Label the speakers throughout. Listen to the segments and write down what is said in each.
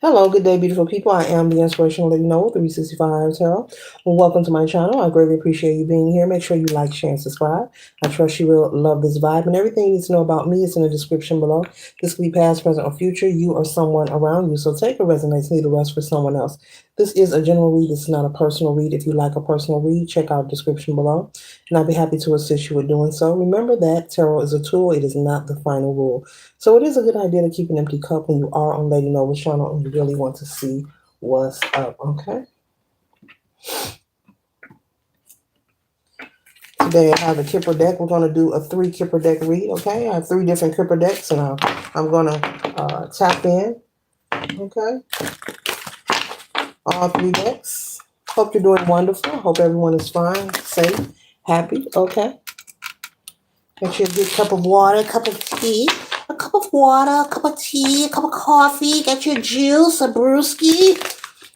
Speaker 1: Hello, good day, beautiful people. I am the Inspirational Lady Noble, 365 Tarot. Well, welcome to my channel. I greatly appreciate you being here. Make sure you like, share, and subscribe. I trust you will love this vibe. And everything you need to know about me is in the description below. This could be past, present, or future. You or someone around you. So take what resonates, leave the rest for someone else. This is a general read. This is not a personal read. If you like a personal read, check out the description below. And I'll be happy to assist you with doing so. Remember that tarot is a tool. It is not the final rule. So it is a good idea to keep an empty cup when you are on Lady Noble's channel and you really want to see what's up, okay? Today I have a kipper deck. We're going to do a 3 kipper deck read, okay? I have 3 different kipper decks and I'm going to tap in, okay? All 3 decks. Hope you're doing wonderful. Hope everyone is fine, safe, happy, okay? Get you a good cup of water, a cup of tea. A cup of water, a cup of tea, a cup of coffee, get your juice, a brewski,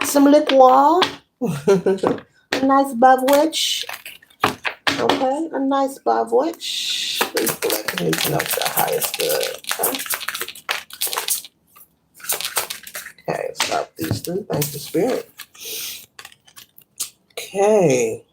Speaker 1: some liqueur, a nice beverage, okay, a nice beverage. Please select the needs up to the highest good, okay. Okay, start these 3, thank you, Spirit. Okay.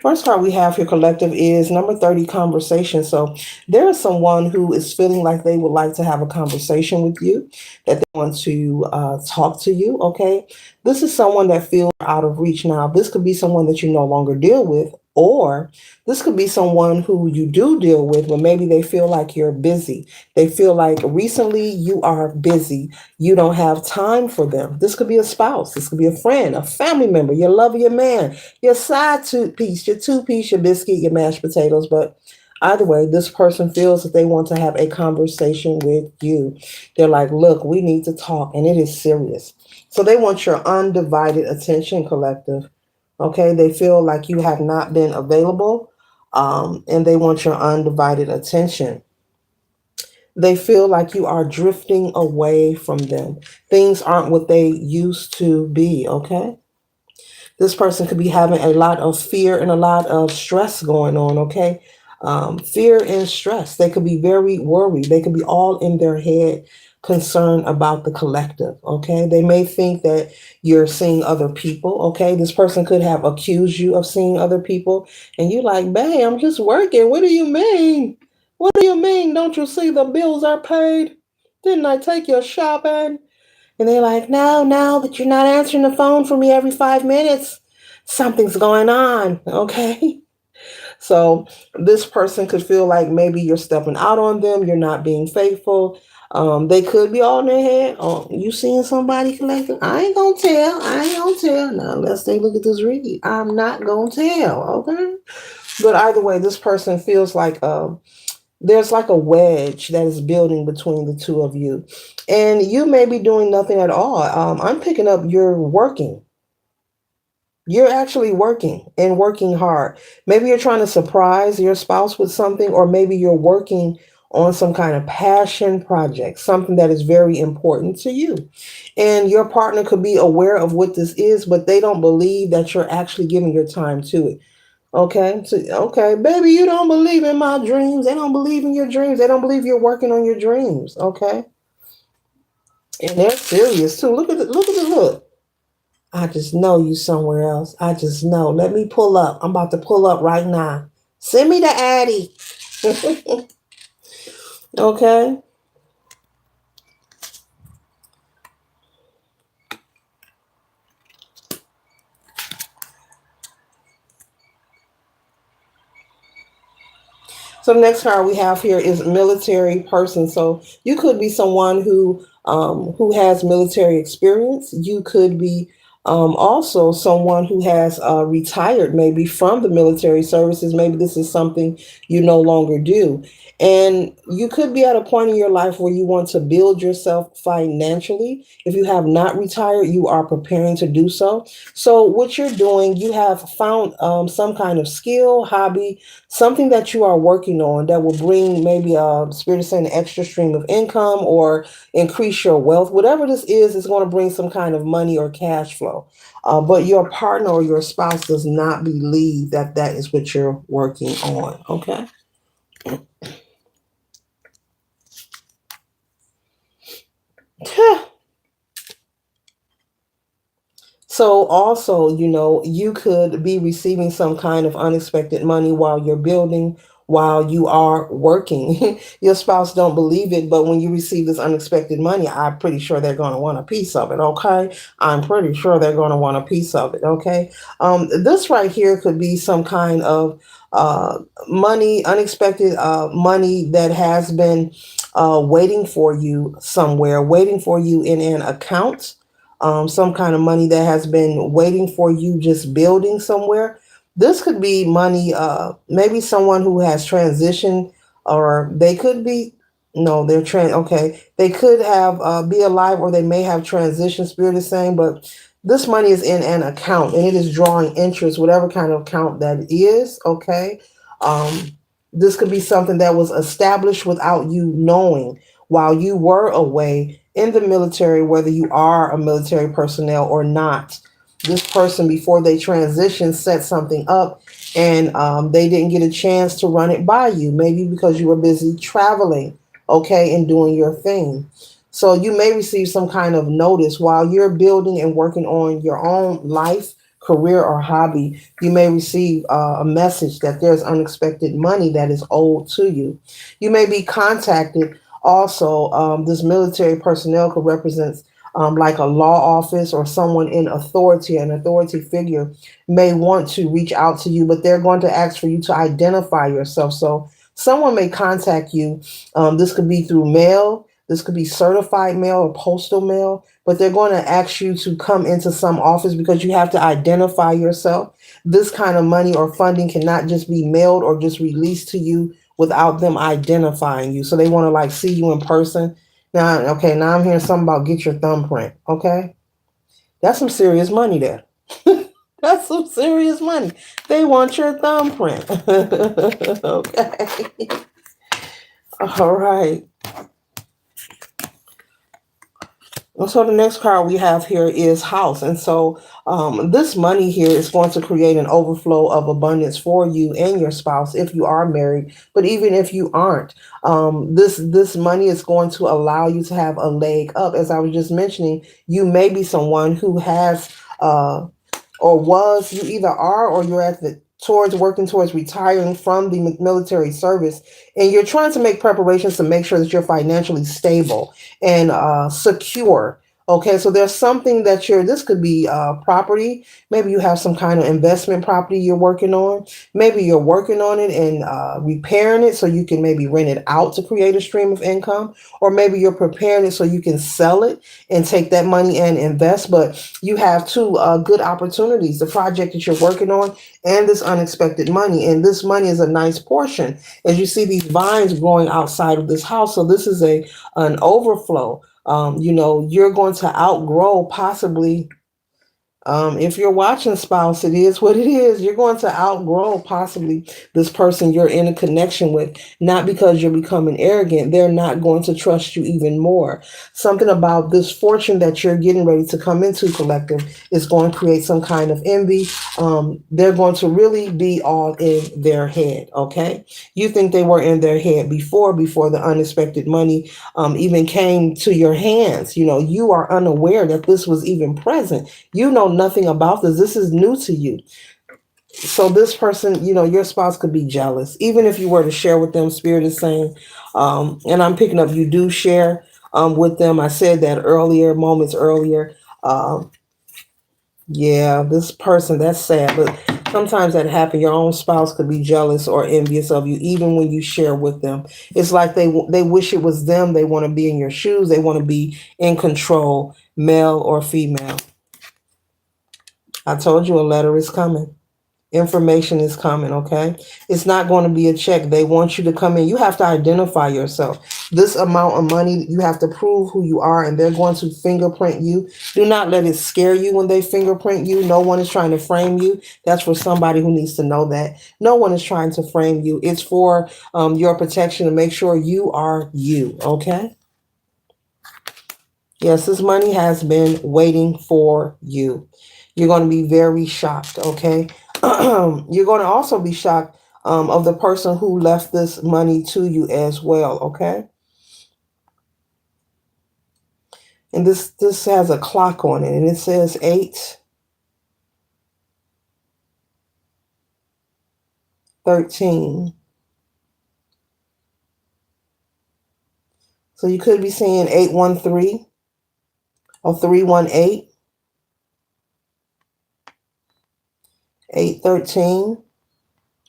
Speaker 1: First card we have here, collective, is number 30, conversation. So there is someone who is feeling like they would like to have a conversation with you, that they want to talk to you, okay? This is someone that feels out of reach now. This could be someone that you no longer deal with, or this could be someone who you do deal with, but maybe they feel like you're busy. They feel like recently you are busy. You don't have time for them. This could be a spouse. This could be a friend, a family member, your lover, your man, your side piece, your 2-piece, your biscuit, your mashed potatoes. But either way, this person feels that they want to have a conversation with you. They're like, look, we need to talk, and it is serious. So they want your undivided attention, collective. Okay, they feel like you have not been available, and they want your undivided attention. They feel like you are drifting away from them. Things aren't what they used to be, okay? This person could be having a lot of fear and a lot of stress going on, okay? Fear and stress. They could be very worried. They could be all in their head, concerned about the collective, okay? They may think that you're seeing other people, okay? This person could have accused you of seeing other people, and you're like, babe, I'm just working. What do you mean? What do you mean? Don't you see the bills are paid? Didn't I take you shopping? And they're like, no, but you're not answering the phone for me every 5 minutes. Something's going on, okay? So this person could feel like maybe you're stepping out on them, you're not being faithful. They could be all in their head. Oh, you seeing somebody collecting? I ain't gonna tell. I ain't gonna tell. Now, unless they look at this read, I'm not gonna tell, okay? But either way, this person feels like there's like a wedge that is building between the two of you. And you may be doing nothing at all. I'm picking up you're working. You're actually working and working hard. Maybe you're trying to surprise your spouse with something, or maybe you're working on some kind of passion project, something that is very important to you. And your partner could be aware of what this is, but they don't believe that you're actually giving your time to it. Okay, so, okay, baby, you don't believe in my dreams. They don't believe in your dreams. They don't believe you're working on your dreams. Okay, and they're serious too. Look at the look. I just know you somewhere else. I just know. Let me pull up. I'm about to pull up right now. Send me the Addy. Okay. So the next card we have here is military person. So you could be someone who has military experience. You could be also someone who has retired maybe from the military services. Maybe this is something you no longer do. And you could be at a point in your life where you want to build yourself financially. If you have not retired, you are preparing to do so. So what you're doing, you have found some kind of skill, hobby, something that you are working on that will bring maybe a spirit of saying an extra stream of income or increase your wealth. Whatever this is going to bring some kind of money or cash flow. But your partner or your spouse does not believe that that is what you're working on. Okay. So also, you could be receiving some kind of unexpected money while you're building, while you are working. Your spouse don't believe it, but when you receive this unexpected money, I'm pretty sure they're going to want a piece of it. Okay, I'm pretty sure they're going to want a piece of it. Okay, this right here could be some kind of uh, money, unexpected money that has been waiting for you somewhere, waiting for you in an account, some kind of money that has been waiting for you just building somewhere. This could be money, maybe someone who has transitioned, or they could be, no, okay. They could have, be alive, or they may have transitioned, Spirit is saying, but this money is in an account and it is drawing interest, whatever kind of account that is, okay? Um, this could be something that was established without you knowing while you were away in the military, whether you are a military personnel or not. This person, before they transition, set something up, and they didn't get a chance to run it by you, maybe because you were busy traveling, okay, and doing your thing. So you may receive some kind of notice while you're building and working on your own life, career, or hobby. You may receive a message that there's unexpected money that is owed to you. You may be contacted. Also, this military personnel could represent, like a law office or someone in authority, an authority figure may want to reach out to you, but they're going to ask for you to identify yourself. So someone may contact you. This could be through mail, this could be certified mail or postal mail, but they're going to ask you to come into some office because you have to identify yourself. This kind of money or funding cannot just be mailed or just released to you without them identifying you. So they want to like see you in person. Now, okay, now I'm hearing something about get your thumbprint. Okay, that's some serious money there. That's some serious money. They want your thumbprint. Okay. All right. So the next card we have here is house. And so this money here is going to create an overflow of abundance for you and your spouse if you are married. But even if you aren't, this money is going to allow you to have a leg up. As I was just mentioning, you may be someone who has or was, you either are or you're at the towards working towards retiring from the military service, and you're trying to make preparations to make sure that you're financially stable and secure. Okay, so there's something that this could be property. Maybe you have some kind of investment property you're working on. Maybe you're working on it and repairing it so you can maybe rent it out to create a stream of income. Or maybe you're preparing it so you can sell it and take that money and invest. But you have two good opportunities: the project that you're working on and this unexpected money. And this money is a nice portion. As you see these vines growing outside of this house, so this is an overflow. You're going to outgrow possibly, if you're watching, spouse, it is what it is. You're going to outgrow possibly this person you're in a connection with, not because you're becoming arrogant. They're not going to trust you even more. Something about this fortune that you're getting ready to come into, collective, is going to create some kind of envy. They're going to really be all in their head. Okay. You think they were in their head before the unexpected money even came to your hands. You are unaware that this was even present. You know nothing about this. This is new to you. So this person, your spouse could be jealous. Even if you were to share with them, Spirit is saying, and I'm picking up, you do share with them. I said that earlier, moments earlier. Um, yeah, this person, that's sad. But sometimes that happens. Your own spouse could be jealous or envious of you, even when you share with them. It's like they wish it was them. They want to be in your shoes. They want to be in control, male or female. I told you a letter is coming. Information is coming, okay? It's not going to be a check. They want you to come in. You have to identify yourself. This amount of money, you have to prove who you are, and they're going to fingerprint you. Do not let it scare you when they fingerprint you. No one is trying to frame you. That's for somebody who needs to know that. No one is trying to frame you. It's for your protection to make sure you are you, okay? Yes, this money has been waiting for you. You're going to be very shocked, okay? You're going to also be shocked of the person who left this money to you as well, okay? And this has a clock on it, and it says 8:13. So you could be seeing 813 or 318, 813.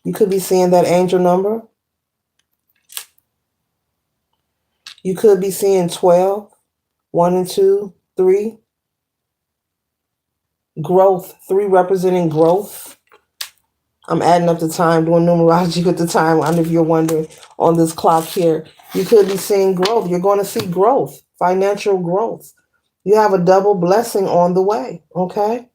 Speaker 1: You could be seeing that angel number. You could be seeing 12, 1 and 2, 3, growth, 3 representing growth. I'm adding up the time, doing numerology with the time. I don't know if you're wondering on this clock here. You could be seeing growth. You're going to see growth, financial growth. You have a double blessing on the way, okay?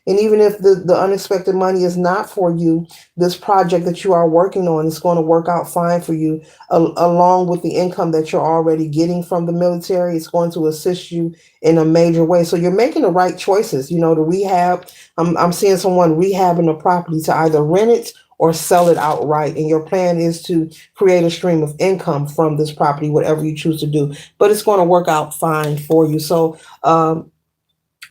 Speaker 1: And even if the unexpected money is not for you, this project that you are working on is going to work out fine for you, along with the income that you're already getting from the military. It's going to assist you in a major way. So you're making the right choices. You know, the rehab, I'm seeing someone rehabbing a property to either rent it or sell it outright. And your plan is to create a stream of income from this property, whatever you choose to do. But it's going to work out fine for you. So,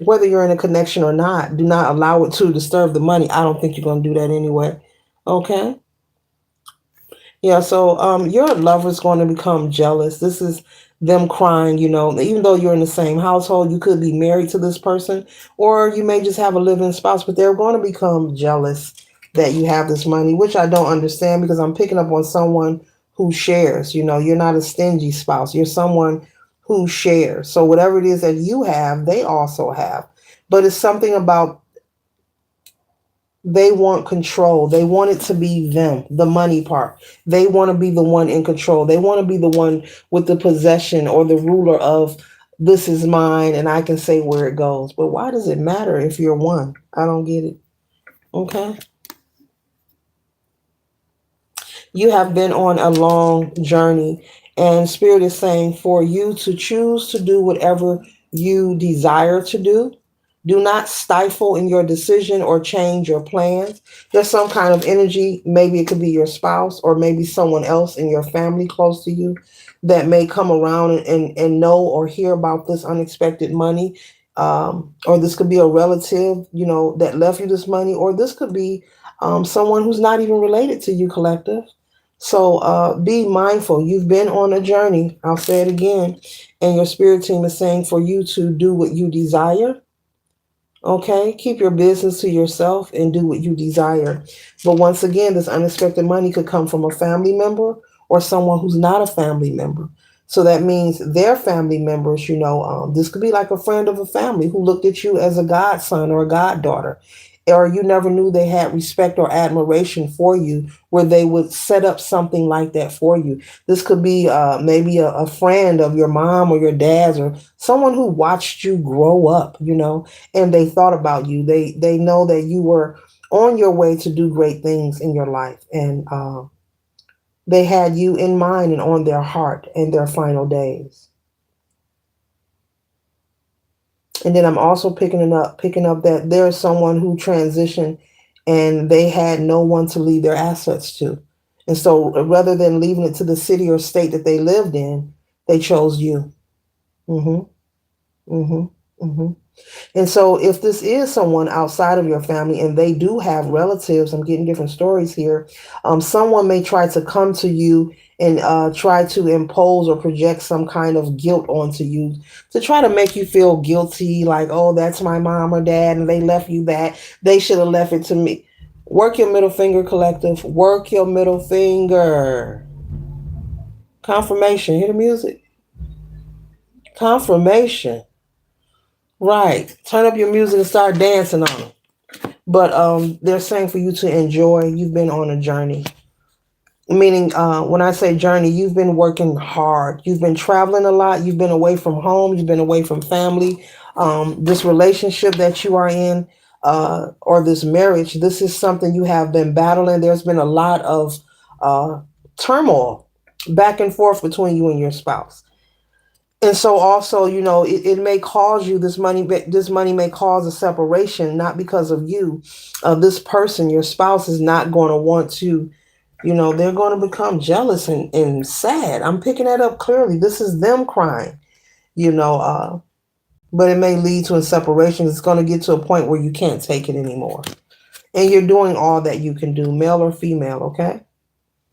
Speaker 1: whether you're in a connection or not, do not allow it to disturb the money. I don't think you're going to do that anyway. Okay. Yeah, so your lover's going to become jealous. This is them crying, you know, even though you're in the same household, you could be married to this person, or you may just have a living spouse, but they're going to become jealous that you have this money, which I don't understand because I'm picking up on someone who shares. You know, you're not a stingy spouse, you're someone who shares. So whatever it is that you have, they also have. But it's something about they want control. They want it to be them, the money part. They want to be the one in control. They want to be the one with the possession or the ruler of this is mine and I can say where it goes. But why does it matter if you're one? I don't get it. Okay. You have been on a long journey, and Spirit is saying for you to choose to do whatever you desire to do. Do not stifle in your decision or change your plans. There's some kind of energy, maybe it could be your spouse or maybe someone else in your family close to you that may come around and know or hear about this unexpected money. Or this could be a relative, you know, that left you this money, or this could be someone who's not even related to you, collective. So be mindful. You've been on a journey. I'll say it again. And your spirit team is saying for you to do what you desire. Okay, keep your business to yourself and do what you desire. But once again, this unexpected money could come from a family member or someone who's not a family member. So that means their family members, you know, this could be like a friend of a family who looked at you as a godson or a goddaughter, or you never knew they had respect or admiration for you, where they would set up something like that for you. This could be maybe a friend of your mom or your dad's, or someone who watched you grow up, you know, and they thought about you. They know that you were on your way to do great things in your life, and they had you in mind and on their heart in their final days. And then I'm also picking up that there's someone who transitioned and they had no one to leave their assets to. And so rather than leaving it to the city or state that they lived in, they chose you. Mm-hmm. Mm-hmm. Mm-hmm. And so, if this is someone outside of your family and they do have relatives, I'm getting different stories here. Someone may try to come to you and try to impose or project some kind of guilt onto you to try to make you feel guilty, like, oh, that's my mom or dad, and they left you that. They should have left it to me. Work your middle finger, collective. Work your middle finger. Confirmation. Hear the music. Confirmation. Right. Turn up your music and start dancing on it. But they're saying for you to enjoy. You've been on a journey. Meaning, when I say journey, you've been working hard. You've been traveling a lot. You've been away from home. You've been away from family. This relationship that you are in, or this marriage, this is something you have been battling. There's been a lot of uh, turmoil back and forth between you and your spouse. And so also, you know, it may cause you this money may cause a separation, not because of you. This person, your spouse, is not going to want to, you know, they're going to become jealous and sad. I'm picking that up clearly. This is them crying, you know. but it may lead to a separation. It's going to get to a point where you can't take it anymore. And you're doing all that you can do, male or female, okay?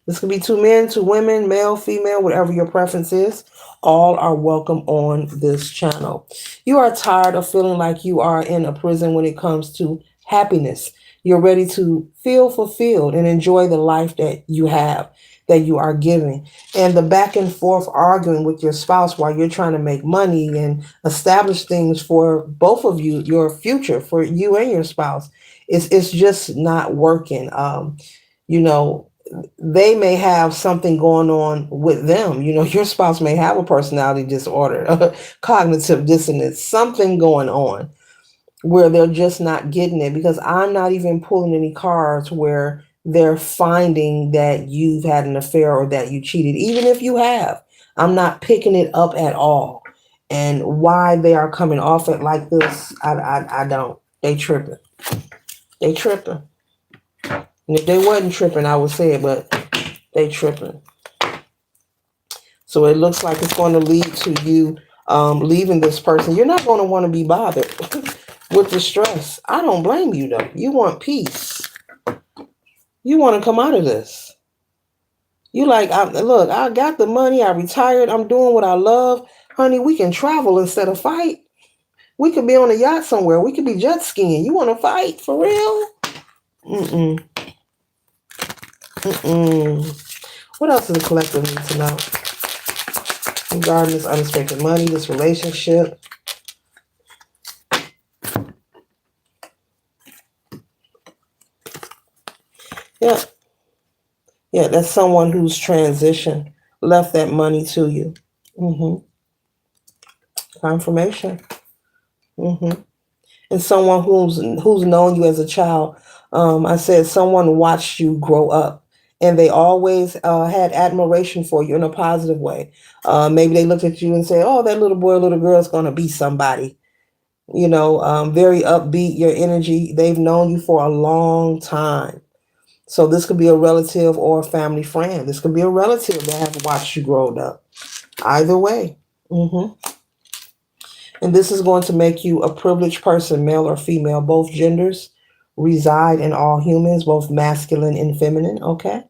Speaker 1: This could be two men, two women, male, female, whatever your preference is. All are welcome on this channel. You are tired of feeling like you are in a prison when it comes to happiness. You're ready to feel fulfilled and enjoy the life that you have, that you are giving. And the back and forth arguing with your spouse while you're trying to make money and establish things for both of you, your future, for you and your spouse, it's just not working. You know, they may have something going on with them. You know, your spouse may have a personality disorder, cognitive dissonance, something going on where they're just not getting it, because I'm not even pulling any cards where they're finding that you've had an affair or that you cheated. Even if you have, I'm not picking it up at all. And why they are coming off it like this, I don't. They tripping. They tripping. And if they wasn't tripping, I would say it, but they tripping. So it looks like it's going to lead to you leaving this person. You're not going to want to be bothered with the stress. I don't blame you, though. You want peace. You want to come out of this. You like, look, I got the money. I retired. I'm doing what I love. Honey, we can travel instead of fight. We could be on a yacht somewhere. We could be jet skiing. You want to fight for real? Mm-mm. Mm-mm. What else does the collective need to know regarding this unexpected money, this relationship? Yeah. Yeah, that's someone who's transitioned, left that money to you. Mm-hmm. Confirmation. Mm-hmm. And someone who's known you as a child. I said someone watched you grow up, and they always had admiration for you in a positive way. Maybe they looked at you and said, "Oh, that little boy, little girl is going to be somebody." You know, very upbeat. Your energy. They've known you for a long time. So this could be a relative or a family friend. This could be a relative that have watched you grow up. Either way. Mm-hmm. And this is going to make you a privileged person, male or female. Both genders reside in all humans, both masculine and feminine. Okay.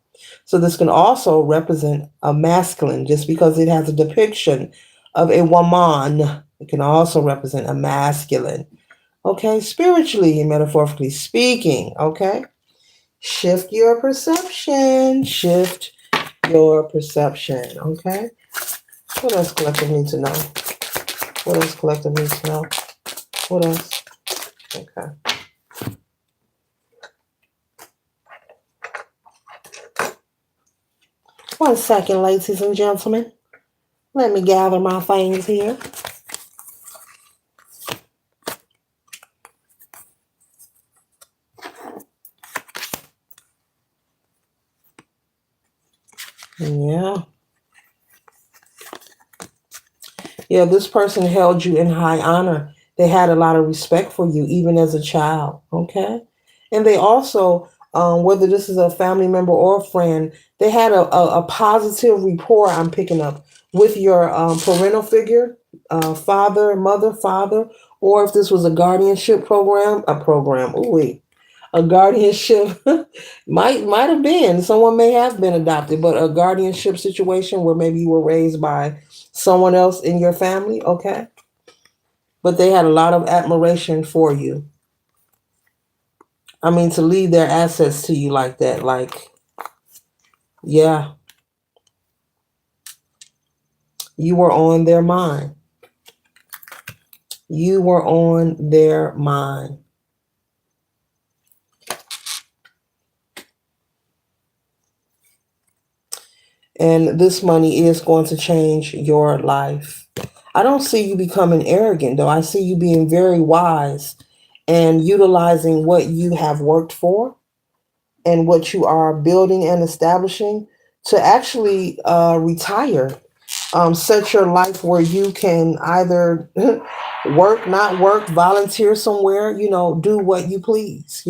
Speaker 1: So this can also represent a masculine, just because it has a depiction of a woman. It can also represent a masculine. Okay. Spiritually and metaphorically speaking. Okay. Shift your perception. Shift your perception. Okay. What else collective need to know? What else collective needs to know? What else? Okay. One second, ladies and gentlemen. Let me gather my things here. Yeah. Yeah, this person held you in high honor. They had a lot of respect for you, even as a child. Okay. And they also, whether this is a family member or a friend, they had a positive rapport, I'm picking up, with your parental figure, father, mother, father, or if this was a guardianship program, a guardianship might have been, someone may have been adopted, but a guardianship situation where maybe you were raised by someone else in your family. Okay. But they had a lot of admiration for you. I mean, to leave their assets to you like that, like, yeah, you were on their mind. You were on their mind. And this money is going to change your life. I don't see you becoming arrogant, though. I see you being very wise and utilizing what you have worked for and what you are building and establishing to actually retire. Set your life where you can either work, not work, volunteer somewhere, do what you please.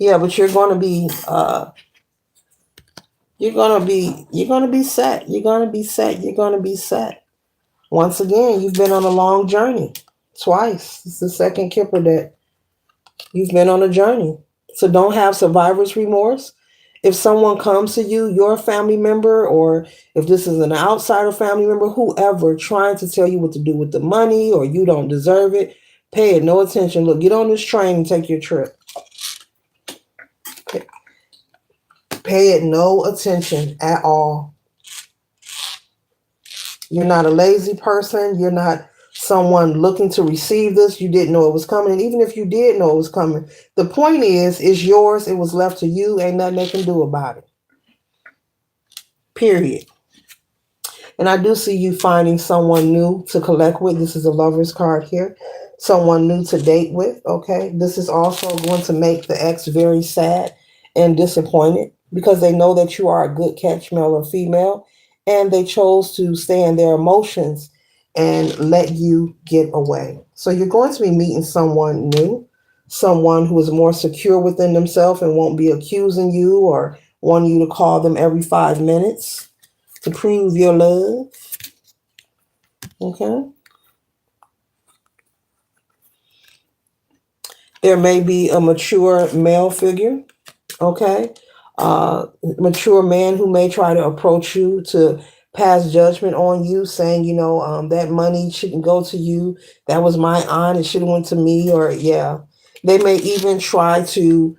Speaker 1: Yeah, but you're going to be you're going to be set. You're going to be set. You're going to be set. Once again, you've been on a long journey. Twice. It's the second kipper that you've been on a journey. So don't have survivor's remorse. If someone comes to you, your family member, or if this is an outsider family member, whoever, trying to tell you what to do with the money or you don't deserve it, pay it no attention. Look, get on this train and take your trip. Pay it no attention at all. You're not a lazy person. You're not someone looking to receive this. You didn't know it was coming. And even if you did know it was coming, the point is, it's yours. It was left to you. Ain't nothing they can do about it. Period. And I do see you finding someone new to collect with. This is a lover's card here. Someone new to date with. Okay. This is also going to make the ex very sad and disappointed because they know that you are a good catch, male or female, and they chose to stay in their emotions and let you get away. So you're going to be meeting someone new, someone who is more secure within themselves and won't be accusing you or wanting you to call them every 5 minutes to prove your love. Okay. There may be a mature male figure. Okay. Mature man who may try to approach you to pass judgment on you, saying, that money shouldn't go to you. That was my aunt. It should have went to me. Or yeah, they may even try to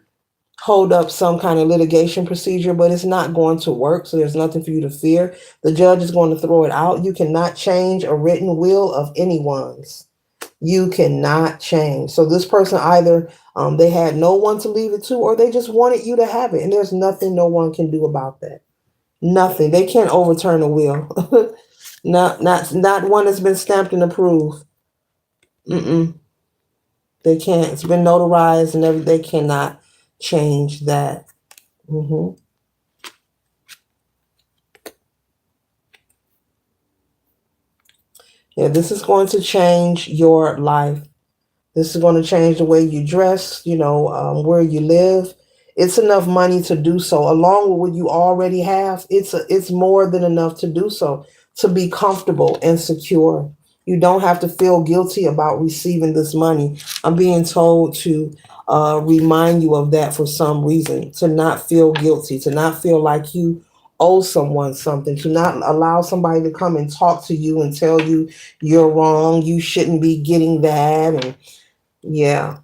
Speaker 1: hold up some kind of litigation procedure, but it's not going to work. So there's nothing for you to fear. The judge is going to throw it out. You cannot change a written will of anyone's. You cannot change. So this person either they had no one to leave it to, or they just wanted you to have it. And there's nothing no one can do about that. Nothing. They can't overturn a will. not one that's been stamped and approved. They can't. It's been notarized and everything. They cannot change that. Yeah, this is going to change your life. This is going to change the way you dress, where you live. It's enough money to do so. Along with what you already have, it's more than enough to do so, to be comfortable and secure. You don't have to feel guilty about receiving this money. I'm being told to remind you of that for some reason, to not feel guilty, to not feel like you owe someone something, to not allow somebody to come and talk to you and tell you you're wrong, you shouldn't be getting that, and yeah.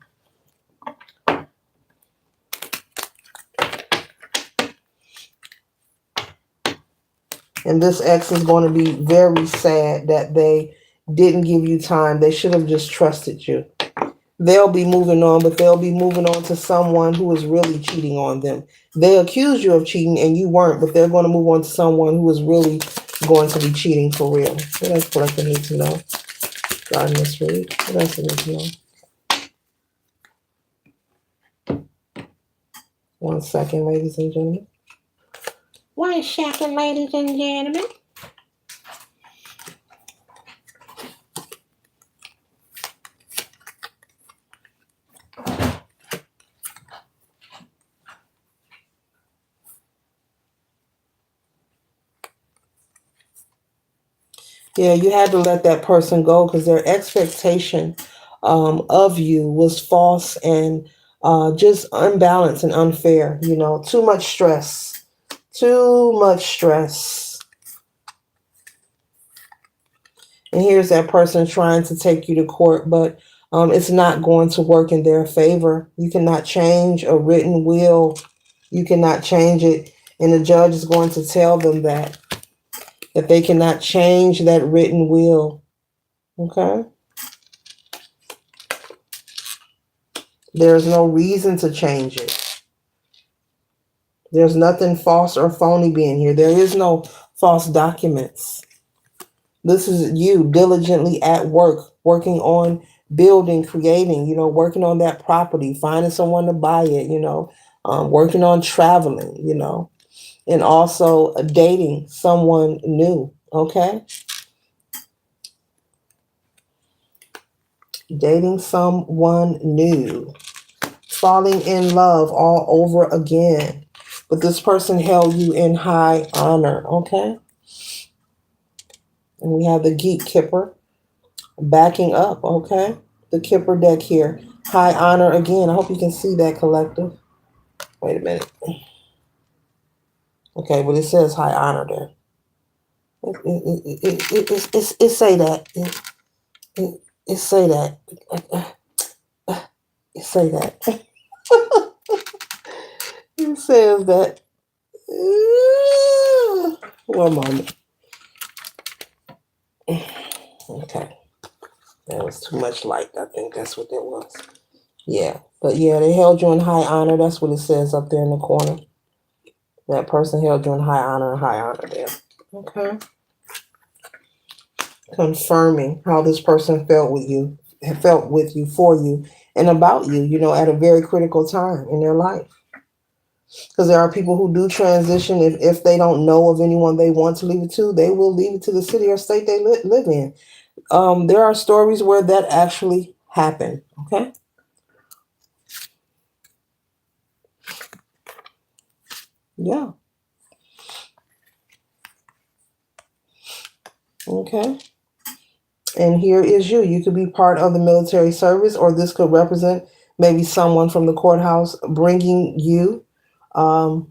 Speaker 1: And this ex is going to be very sad that they didn't give you time. They should have just trusted you. They'll be moving on, but they'll be moving on to someone who is really cheating on them. They accused you of cheating and you weren't, but they're going to move on to someone who is really going to be cheating for real. What else do I need to know? God, this read. What else do I need to know? 1 second, ladies and gentlemen. 1 second, ladies and gentlemen. Yeah, you had to let that person go because their expectation of you was false and just unbalanced and unfair. Too much stress. Too much stress. And here's that person trying to take you to court, but it's not going to work in their favor. You cannot change a written will. You cannot change it. And the judge is going to tell them that they cannot change that written will. Okay? There's no reason to change it. There's nothing false or phony being here. There is no false documents. This is you diligently at work, working on building, creating, working on that property, finding someone to buy it, working on traveling, and also dating someone new. Okay? Dating someone new. falling in love all over again. But this person held you in high honor, okay? And we have the geek kipper backing up, okay? The kipper deck here. High honor again. I hope you can see that, collective. Wait a minute. Okay, well, it says high honor there. It say that. It say that. It say that. It says that. One moment. Okay. That was too much light. I think that's what that was. Yeah. But yeah, they held you in high honor. That's what it says up there in the corner. That person held you in high honor there. Okay. Confirming how this person felt with you, for you, and about you, at a very critical time in their life. Because there are people who do transition. If they don't know of anyone they want to leave it to, they will leave it to the city or state they live in. There are stories where that actually happened. Okay. Yeah. Okay. And here is you. You could be part of the military service, or this could represent maybe someone from the courthouse bringing you. I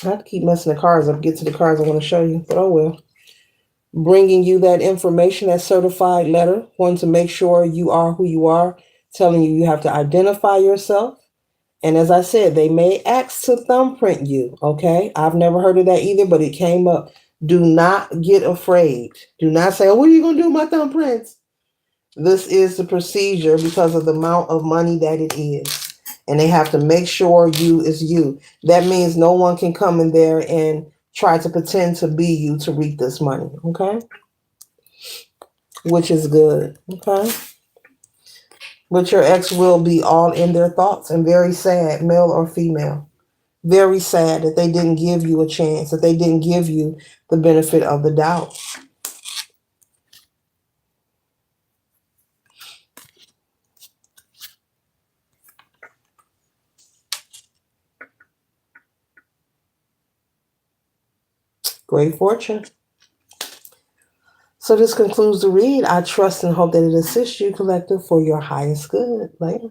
Speaker 1: have to keep messing the cards up. Get to the cards I want to show you, but oh well. Bringing you that information, that certified letter, wanting to make sure you are who you are, telling you you have to identify yourself. And as I said, they may ask to thumbprint you. Okay. I've never heard of that either, but it came up. Do not get afraid. Do not say, oh, what are you going to do with my thumbprints? This is the procedure because of the amount of money that it is. And they have to make sure you is you. That means no one can come in there and try to pretend to be you to reap this money. Okay. Which is good. Okay. But your ex will be all in their thoughts and very sad, male or female. Very sad that they didn't give you a chance, that they didn't give you the benefit of the doubt. Great fortune. So this concludes the read. I trust and hope that it assists you, collective, for your highest good. Later.